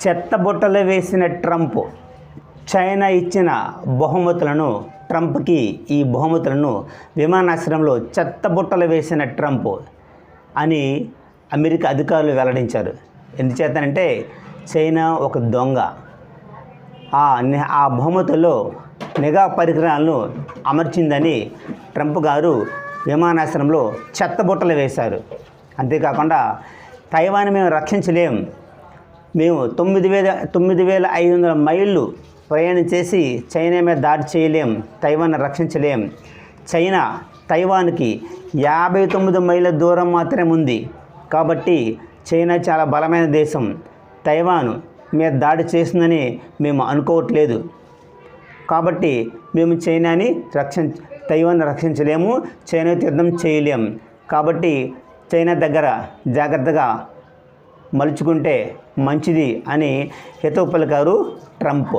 చెత్తబుట్టలో వేసిన Trump China ఇచ్చిన బహుమతులను ట్రంప్కి ఈ బహుమతులను విమానాశ్రయంలో చెత్తబుట్టలు వేసిన ట్రంప్ అని అమెరికా అధికారులు వెల్లడించారు. ఎందుచేతనంటే చైనా ఒక దొంగ ఆ బహుమతుల్లో నిఘా పరికరాలను అమర్చిందని ట్రంప్ గారు విమానాశ్రయంలో చెత్తబుట్టలు వేశారు. అంతేకాకుండా తైవాన్ మేము రక్షించలేం, మేము 9,500 మైళ్ళు ప్రయాణం చేసి చైనా మీద దాడి చేయలేం, తైవాన్ రక్షించలేం, చైనా తైవాన్కి 59 మైళ్ళ దూరం మాత్రమే ఉంది, కాబట్టి చైనా చాలా బలమైన దేశం, తైవాన్ మీద దాడి చేస్తుందని మేము అనుకోవట్లేదు, కాబట్టి మేము తైవాన్ రక్షించలేము, చైనాతో యుద్ధం చేయలేం, కాబట్టి చైనా దగ్గర జాగ్రత్తగా మలుచుకుంటే మంచిది అని హితవు పలికారు ట్రంప్.